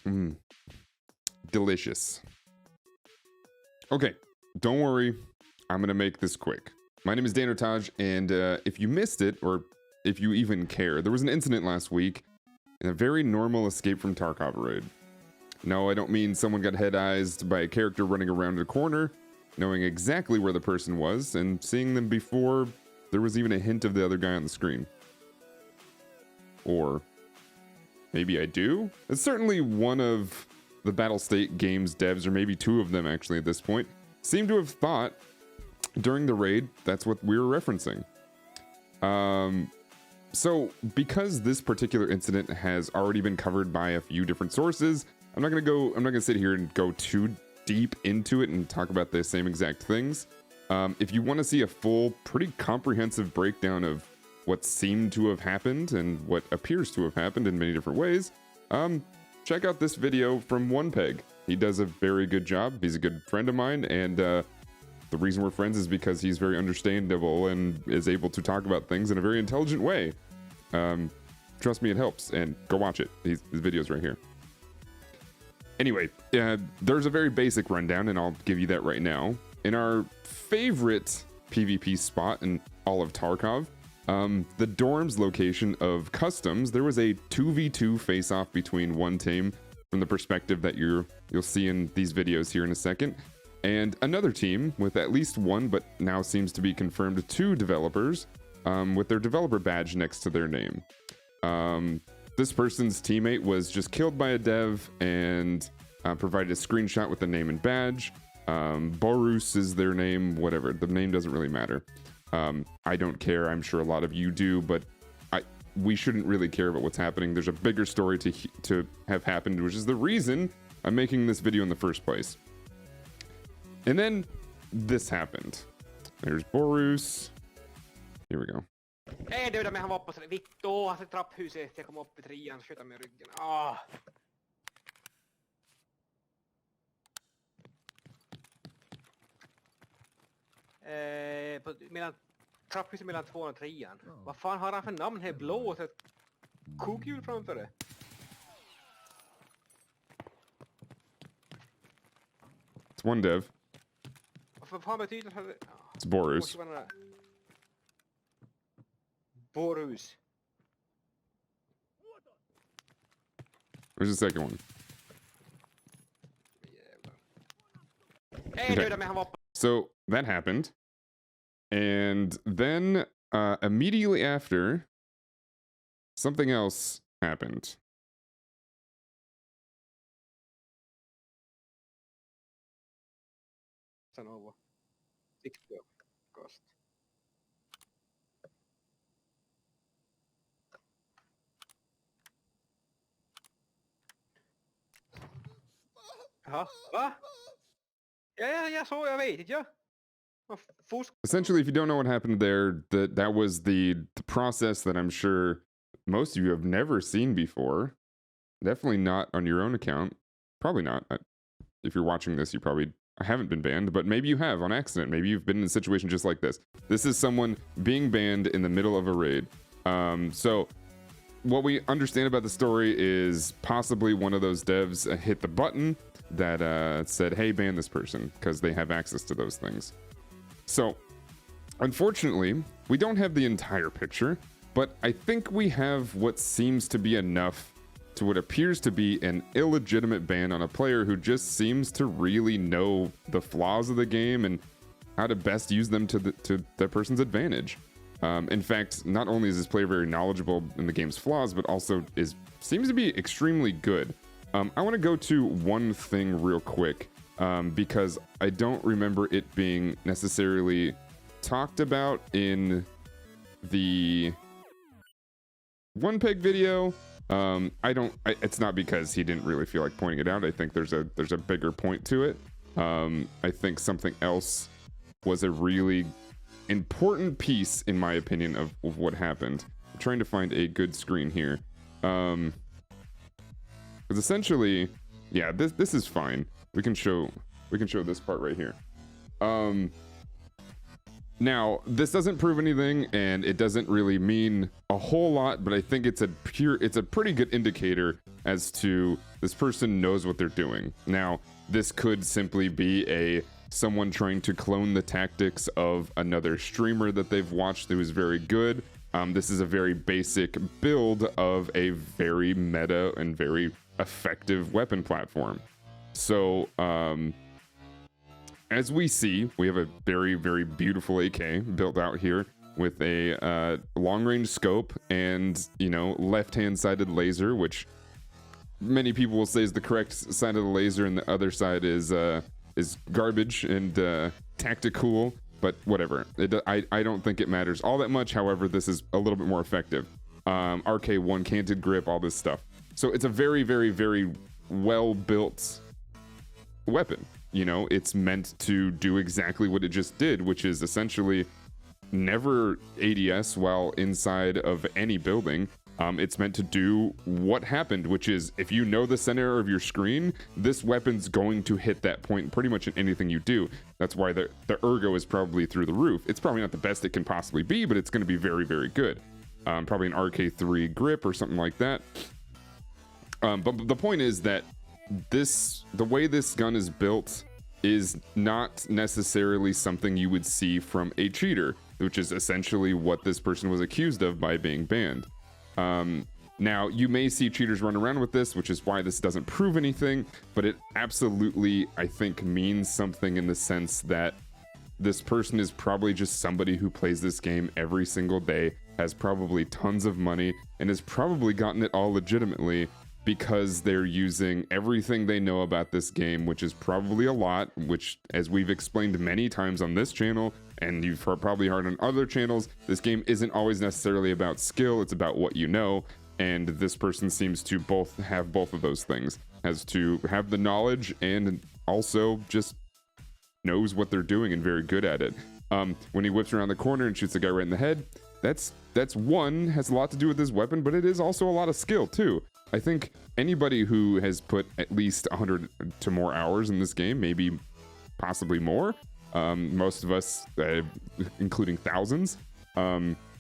Mm. Delicious. Okay, don't worry. I'm going to make this quick. My name is Danotage, and if you missed it, or if you even care, there was an incident last week in a very normal escape from Tarkov raid. No, I don't mean someone got head-eyed by a character running around a corner, knowing exactly where the person was, and seeing them before there was even a hint of the other guy on the screen. Or maybe I do? It's certainly one of the Battlestate Games devs, or maybe two of them actually at this point, seem to have thought during the raid that's what we were referencing. So because this particular incident has already been covered by a few different sources, I'm not gonna sit here and go too deep into it and talk about the same exact things. If you want to see a full, pretty comprehensive breakdown of what seemed to have happened and what appears to have happened in many different ways, check out this video from OnePeg. He does a very good job. He's a good friend of mine, and the reason we're friends is because he's very understandable and is able to talk about things in a very intelligent way. Trust me, it helps, and go watch it. His video's right here. Anyway, there's a very basic rundown, and I'll give you that right now. In our favorite PvP spot in all of Tarkov, the dorms location of customs, there was a 2v2 face-off between one team, from the perspective that you'll see in these videos here in a second, and another team with at least one, but now seems to be confirmed, two developers, with their developer badge next to their name. This person's teammate was just killed by a dev and provided a screenshot with the name and badge. Borus is their name, whatever. The name doesn't really matter. I don't care. I'm sure a lot of you do, but we shouldn't really care about what's happening. There's a bigger story to have happened, which is the reason I'm making this video in the first place. And then this happened. There's Borus. Here we go. Hej du, men han var på sådär vittu, han sitter i trapphuset, jag kom upp i trean, skjuta mig i ryggen. Mellan trapphuset mellan tvåan och trean. Vad fan har han för namn här blå och så ett kokhjul framför det? It's one dev. Vad fan betyder det? It's Borus. Borus. Where's the second one? Hej du, men han var på... So that happened, and then immediately after, something else happened. Sanova. Kost. Jaha, va? Ja, så jag vet inte, ja. Essentially, if you don't know what happened there, that was the process that I'm sure most of you have never seen before. Definitely not on your own account. Probably not. If you're watching this, you probably haven't been banned, but maybe you have on accident. Maybe you've been in a situation just like this. This is someone being banned in the middle of a raid. So what we understand about the story is possibly one of those devs hit the button that said, hey, ban this person, because they have access to those things. So, unfortunately, we don't have the entire picture, but I think we have what seems to be enough to what appears to be an illegitimate ban on a player who just seems to really know the flaws of the game and how to best use them to that person's advantage. In fact, not only is this player very knowledgeable in the game's flaws, but also seems to be extremely good. I want to go to one thing real quick, because I don't remember it being necessarily talked about in the OnePeg video. It's not because he didn't really feel like pointing it out. I think there's a bigger point to it. I think something else was a really important piece, in my opinion, of what happened. I'm trying to find a good screen here. Because essentially, yeah, this is fine. We can show this part right here. Now, this doesn't prove anything, and it doesn't really mean a whole lot, but I think it's a pretty good indicator as to this person knows what they're doing. Now, this could simply be someone trying to clone the tactics of another streamer that they've watched who is very good. This is a very basic build of a very meta and very effective weapon platform. So, as we see, we have a very, very beautiful AK built out here with a long-range scope and, you know, left-hand sided laser, which many people will say is the correct side of the laser, and the other side is garbage and tactical, but whatever. I don't think it matters all that much. However, this is a little bit more effective. RK1 canted grip, all this stuff. So it's a very, very, very well-built weapon. You know, it's meant to do exactly what it just did, which is essentially never ADS while inside of any building. It's meant to do what happened, which is if you know the center of your screen, this weapon's going to hit that point pretty much in anything you do. That's why the ergo is probably through the roof. It's probably not the best it can possibly be, but it's going to be very, very good. Probably an RK3 grip or something like that. But the point is that the way this gun is built is not necessarily something you would see from a cheater, which is essentially what this person was accused of by being banned. Now, you may see cheaters run around with this, which is why this doesn't prove anything, but it absolutely, I think, means something in the sense that this person is probably just somebody who plays this game every single day, has probably tons of money, and has probably gotten it all legitimately because they're using everything they know about this game, which is probably a lot, which, as we've explained many times on this channel, and you've probably heard on other channels, this game isn't always necessarily about skill, it's about what you know, and this person seems to have both of those things. Has to have the knowledge and also just knows what they're doing and very good at it. When he whips around the corner and shoots the guy right in the head, that's has a lot to do with his weapon, but it is also a lot of skill too. I think anybody who has put at least 100 to more hours in this game, maybe possibly more, most of us, including thousands,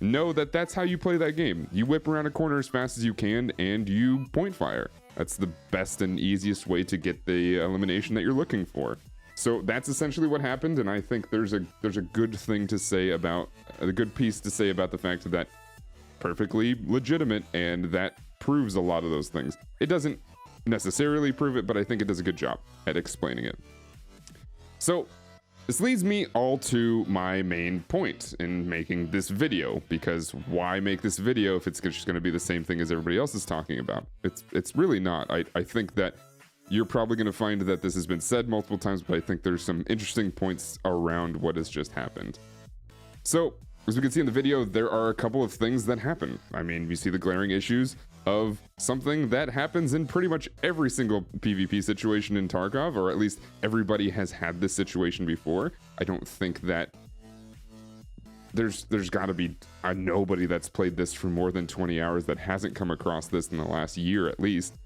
know that that's how you play that game. You whip around a corner as fast as you can and you point fire. That's the best and easiest way to get the elimination that you're looking for. So that's essentially what happened, and I think there's a good thing to say about, a good piece to say about the fact that perfectly legitimate, and that proves a lot of those things. It doesn't necessarily prove it, but I think it does a good job at explaining it. So this leads me all to my main point in making this video, because why make this video if it's just going to be the same thing as everybody else is talking about? It's really not. I think that you're probably going to find that this has been said multiple times, but I think there's some interesting points around what has just happened. So as we can see in the video, there are a couple of things that happen. I mean, you see the glaring issues of something that happens in pretty much every single PvP situation in Tarkov, or at least everybody has had this situation before. I don't think that there's got to be a nobody that's played this for more than 20 hours that hasn't come across this in the last year at least.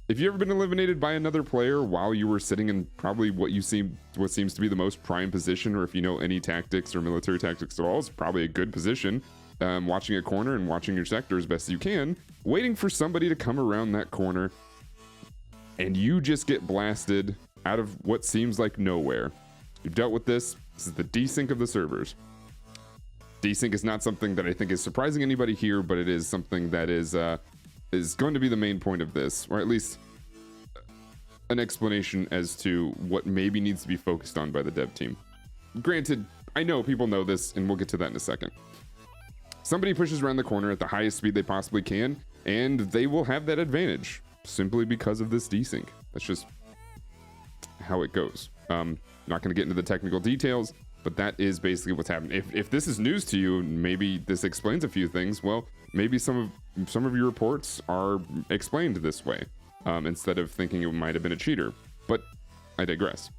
If you've ever been eliminated by another player while you were sitting in probably what seems to be the most prime position, or if you know any tactics or military tactics at all, it's probably a good position, watching a corner and watching your sector as best as you can, waiting for somebody to come around that corner, and you just get blasted out of what seems like nowhere. You've dealt with this. This is the desync of the servers. Desync is not something that I think is surprising anybody here, but it is something that is going to be the main point of this, or at least an explanation as to what maybe needs to be focused on by the dev team. Granted, I know people know this, and we'll get to that in a second. Somebody pushes around the corner at the highest speed they possibly can, and they will have that advantage simply because of this desync. That's just how it goes. Not going to get into the technical details, but that is basically what's happened. If this is news to you, maybe this explains a few things. Well, maybe some of your reports are explained this way, instead of thinking it might have been a cheater. But I digress.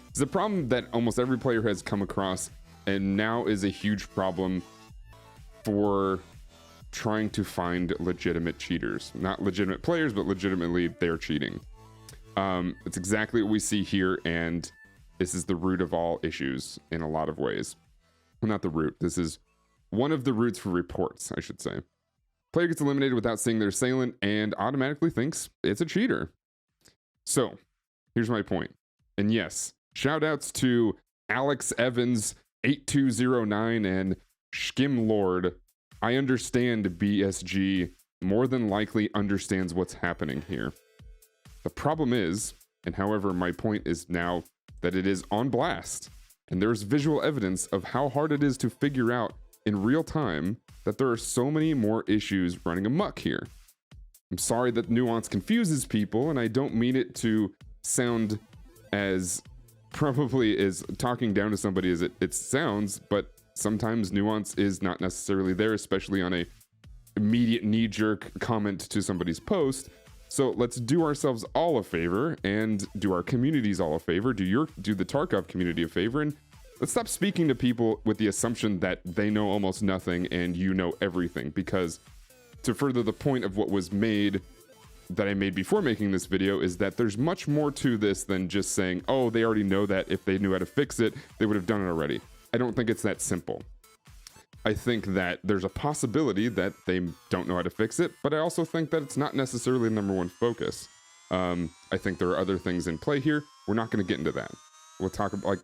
It's a problem that almost every player has come across, and now is a huge problem for trying to find legitimate cheaters. Not legitimate players, but legitimately they're cheating. It's exactly what we see here, and this is the root of all issues in a lot of ways. well, not the root. This is one of the roots for reports, I should say. Player gets eliminated without seeing their assailant and automatically thinks it's a cheater. So, here's my point. And yes, shout outs to Alex Evans 8209 and Skim Lord. I understand BSG more than likely understands what's happening here. The problem is, and however, my point is now that it is on blast, and there's visual evidence of how hard it is to figure out in real time that there are so many more issues running amok here. I'm sorry that nuance confuses people, and I don't mean it to sound as probably as talking down to somebody as it sounds, but sometimes nuance is not necessarily there, especially on a immediate knee-jerk comment to somebody's post. So let's do ourselves all a favor and do our communities all a favor, do the Tarkov community a favor, and let's stop speaking to people with the assumption that they know almost nothing and you know everything, because to further the point of what was made that I made before making this video is that there's much more to this than just saying, oh, they already know that. If they knew how to fix it, they would have done it already. I don't think it's that simple. I think that there's a possibility that they don't know how to fix it, but I also think that it's not necessarily the number one focus. I think there are other things in play here. We're not going to get into that. We'll talk about,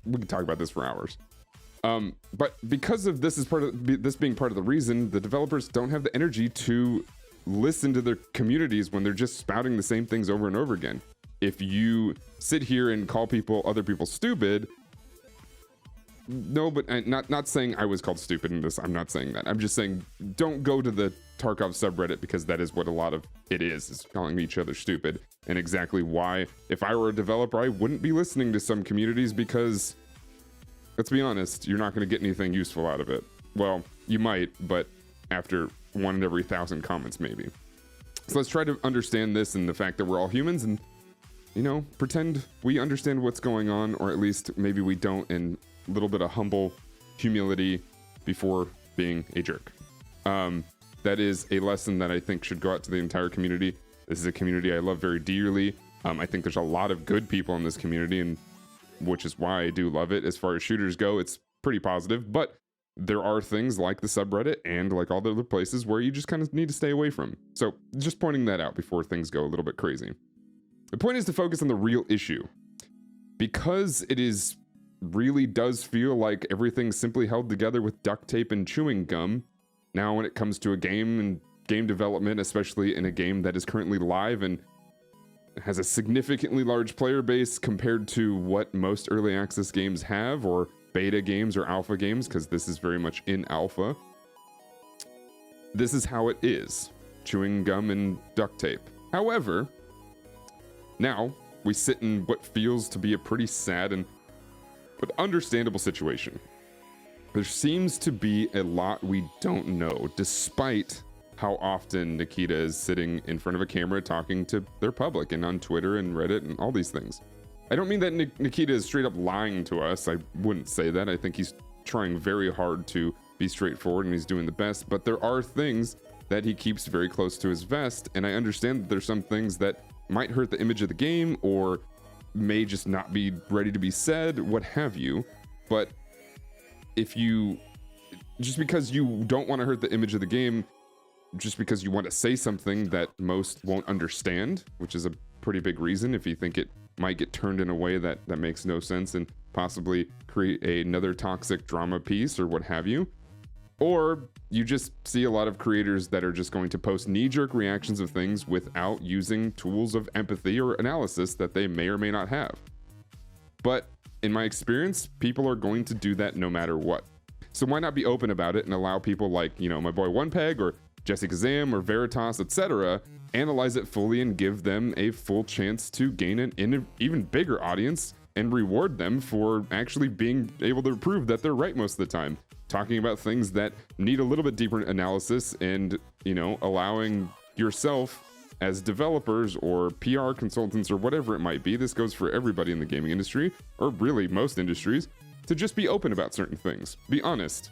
we can talk about this for hours. But because of this being part of the reason, the developers don't have the energy to listen to their communities when they're just spouting the same things over and over again. If you sit here and call other people stupid, no, but not saying I was called stupid in this. I'm not saying that. I'm just saying don't go to the Tarkov subreddit, because that is what a lot of it is calling each other stupid. And exactly why, if I were a developer, I wouldn't be listening to some communities, because let's be honest, you're not going to get anything useful out of it. Well, you might, but after 1 in every 1,000 comments, maybe. So let's try to understand this and the fact that we're all humans and, pretend we understand what's going on, or at least maybe we don't, and a little bit of humble humility before being a jerk. That is a lesson that I think should go out to the entire community. This is a community I love very dearly. I think there's a lot of good people in this community, and which is why I do love it. As far as shooters go, it's pretty positive, but there are things like the subreddit and like all the other places where you just kind of need to stay away from. So just pointing that out before things go a little bit crazy. The point is to focus on the real issue. Because it really does feel like everything's simply held together with duct tape and chewing gum. Now when it comes to a game and game development, especially in a game that is currently live and has a significantly large player base compared to what most early access games have, or beta games or alpha games, because this is very much in alpha. This is how it is. Chewing gum and duct tape. However, now we sit in what feels to be a pretty sad but understandable situation. There seems to be a lot we don't know, despite how often Nikita is sitting in front of a camera talking to their public and on Twitter and Reddit and all these things. I don't mean that Nikita is straight up lying to us. I wouldn't say that. I think he's trying very hard to be straightforward and he's doing the best, but there are things that he keeps very close to his vest, and I understand that there's some things that might hurt the image of the game or may just not be ready to be said, what have you. But just because you don't want to hurt the image of the game, just because you want to say something that most won't understand, which is a pretty big reason if you think it might get turned in a way that makes no sense and possibly create another toxic drama piece or what have you. Or you just see a lot of creators that are just going to post knee-jerk reactions of things without using tools of empathy or analysis that they may or may not have. But in my experience, people are going to do that no matter what. So why not be open about it and allow people like, my boy OnePeg or Jesse Kazam or Veritas, etc., analyze it fully and give them a full chance to gain an even bigger audience and reward them for actually being able to prove that they're right most of the time. Talking about things that need a little bit deeper analysis and, allowing yourself as developers or PR consultants or whatever it might be, this goes for everybody in the gaming industry, or really most industries, to just be open about certain things. Be honest.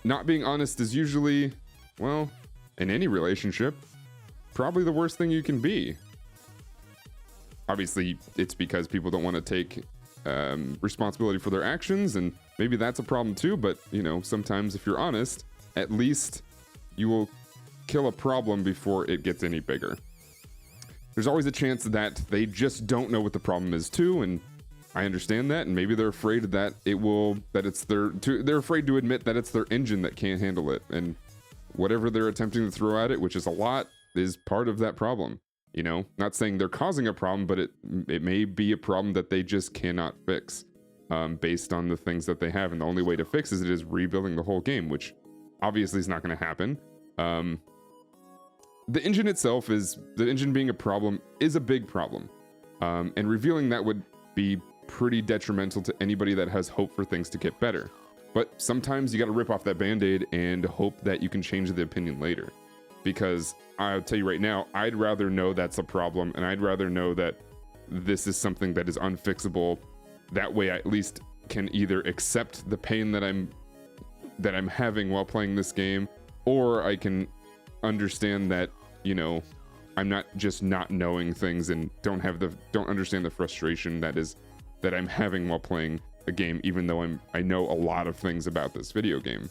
Not being honest is usually, well, in any relationship, probably the worst thing you can be. Obviously, it's because people don't want to take responsibility for their actions, and maybe that's a problem too. But you know, sometimes if you're honest, at least you will kill a problem before it gets any bigger. There's always a chance that they just don't know what the problem is too, and I understand that, and maybe they're afraid that they're afraid to admit that it's their engine that can't handle it, and whatever they're attempting to throw at it, which is a lot, is part of that problem. You know, not saying they're causing a problem, but it may be a problem that they just cannot fix, based on the things that they have, and the only way to fix it is rebuilding the whole game, which obviously is not going to happen. The engine itself the engine being a problem is a big problem, and revealing that would be pretty detrimental to anybody that has hope for things to get better. But sometimes you got to rip off that band-aid and hope that you can change the opinion later. Because I'll tell you right now, I'd rather know that's a problem, and I'd rather know that this is something that is unfixable. That way I at least can either accept the pain that I'm having while playing this game, or I can understand that, you know, I'm not just not knowing things and don't understand the frustration that I'm having while playing a game, even though I know a lot of things about this video game.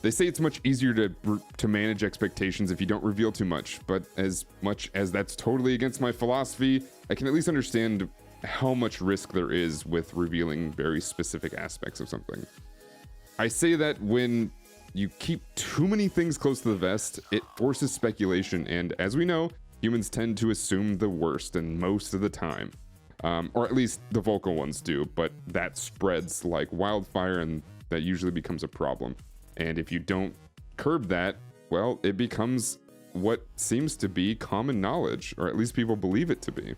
They say it's much easier to manage expectations if you don't reveal too much, but as much as that's totally against my philosophy, I can at least understand how much risk there is with revealing very specific aspects of something. I say that when you keep too many things close to the vest, it forces speculation, and as we know, humans tend to assume the worst, and most of the time. Or at least the vocal ones do, but that spreads like wildfire, and that usually becomes a problem. And if you don't curb that, well, it becomes what seems to be common knowledge, or at least people believe it to be.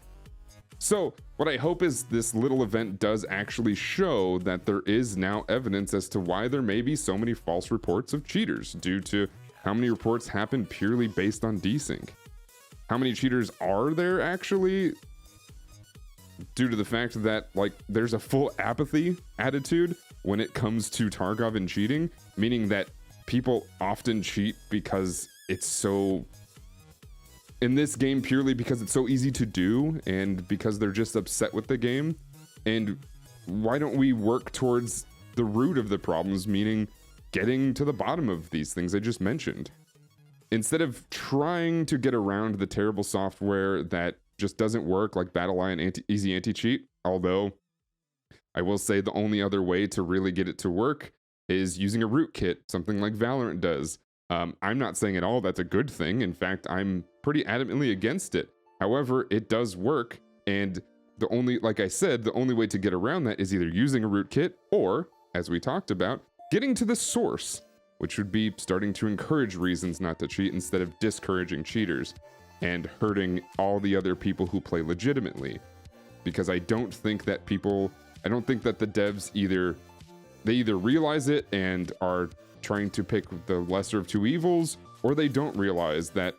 So what I hope is this little event does actually show that there is now evidence as to why there may be so many false reports of cheaters, due to how many reports happen purely based on desync. How many cheaters are there actually? Due to the fact that, like, there's a full apathy attitude when it comes to Tarkov and cheating, meaning that people often cheat because it's so, in this game, purely because it's so easy to do, and because they're just upset with the game. And why don't we work towards the root of the problems, meaning getting to the bottom of these things I just mentioned, instead of trying to get around the terrible software that just doesn't work, like BattleLine Easy Anti-Cheat. Although I will say the only other way to really get it to work is using a rootkit, something like Valorant does. I'm not saying at all that's a good thing. In fact, I'm pretty adamantly against it. However, it does work, and like I said, the only way to get around that is either using a rootkit or, as we talked about, getting to the source, which would be starting to encourage reasons not to cheat instead of discouraging cheaters and hurting all the other people who play legitimately. Because I don't think that the devs either realize it and are trying to pick the lesser of two evils, or they don't realize that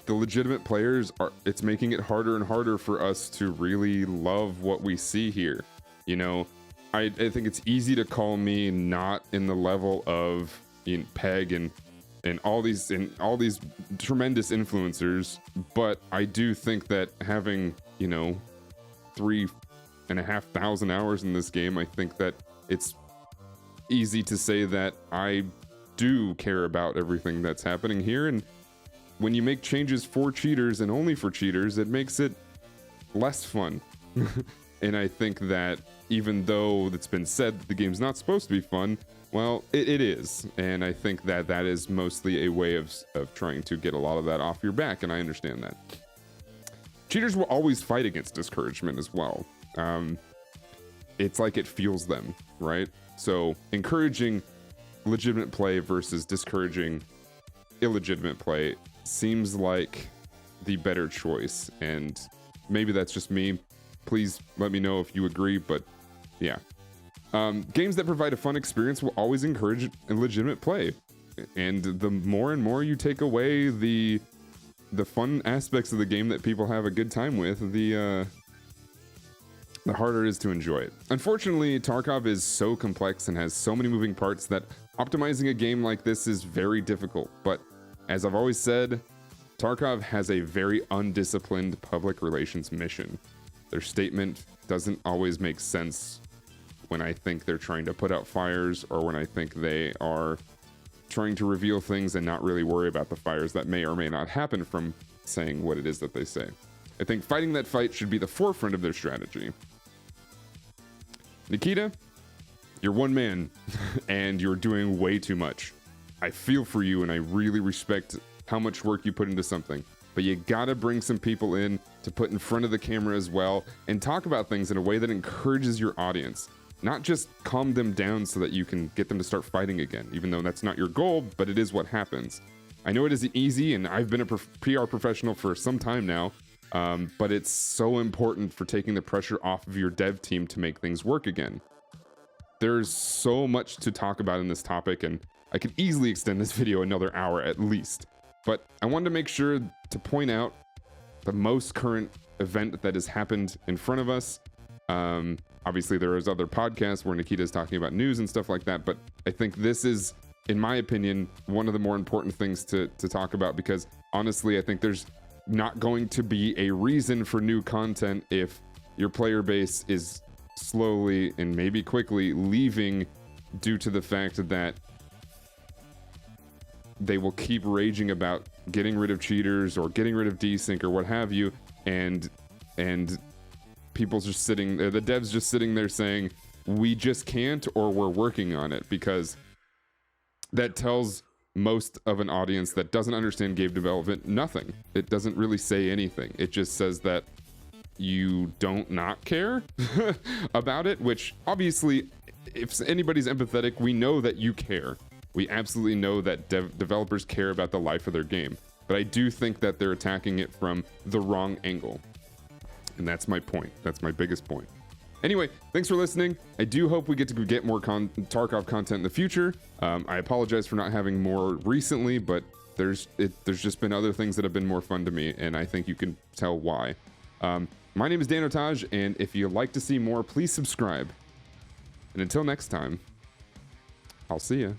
the legitimate players it's making it harder and harder for us to really love what we see here. You know, I think it's easy to call me not in the level of Peg and all these tremendous influencers, but I do think that having, 3,500 hours in this game, I think that it's easy to say that I do care about everything that's happening here. And when you make changes for cheaters and only for cheaters, it makes it less fun. And I think that even though it's been said that the game's not supposed to be fun, well, it is. And I think that that is mostly a way of trying to get a lot of that off your back, and I understand that. Cheaters will always fight against discouragement as well. It's like it fuels them, right? So encouraging legitimate play versus discouraging illegitimate play seems like the better choice, and maybe that's just me. Please let me know if you agree, but yeah. Games that provide a fun experience will always encourage legitimate play, and the more and more you take away the fun aspects of the game that people have a good time with, the harder it is to enjoy it. Unfortunately, Tarkov is so complex and has so many moving parts that optimizing a game like this is very difficult. But as I've always said, Tarkov has a very undisciplined public relations mission. Their statement doesn't always make sense when I think they're trying to put out fires, or when I think they are trying to reveal things and not really worry about the fires that may or may not happen from saying what it is that they say. I think fighting that fight should be the forefront of their strategy. Nikita, you're one man and you're doing way too much. I feel for you and I really respect how much work you put into something, but you gotta bring some people in to put in front of the camera as well and talk about things in a way that encourages your audience, not just calm them down so that you can get them to start fighting again, even though that's not your goal, but it is what happens. I know it isn't easy, and I've been a PR professional for some time now, but it's so important for taking the pressure off of your dev team to make things work again. There's so much to talk about in this topic, and I could easily extend this video another hour at least. But I wanted to make sure to point out the most current event that has happened in front of us. Obviously, there is other podcasts where Nikita is talking about news and stuff like that, but I think this is, in my opinion, one of the more important things to talk about, because honestly, I think there's not going to be a reason for new content if your player base is slowly and maybe quickly leaving due to the fact that they will keep raging about getting rid of cheaters or getting rid of desync or what have you, and people's just sitting there, the devs just sitting there saying, we just can't, or we're working on it, because that tells most of an audience that doesn't understand game development nothing. It doesn't really say anything. It just says that you don't not care about it, which obviously, if anybody's empathetic, we know that you care. We absolutely know that developers care about the life of their game. But I do think that they're attacking it from the wrong angle. And that's my point. That's my biggest point. Anyway, thanks for listening. I do hope we get to get more Tarkov content in the future. I apologize for not having more recently, but there's just been other things that have been more fun to me, and I think you can tell why. My name is Danotage, and if you'd like to see more, please subscribe. And until next time, I'll see ya.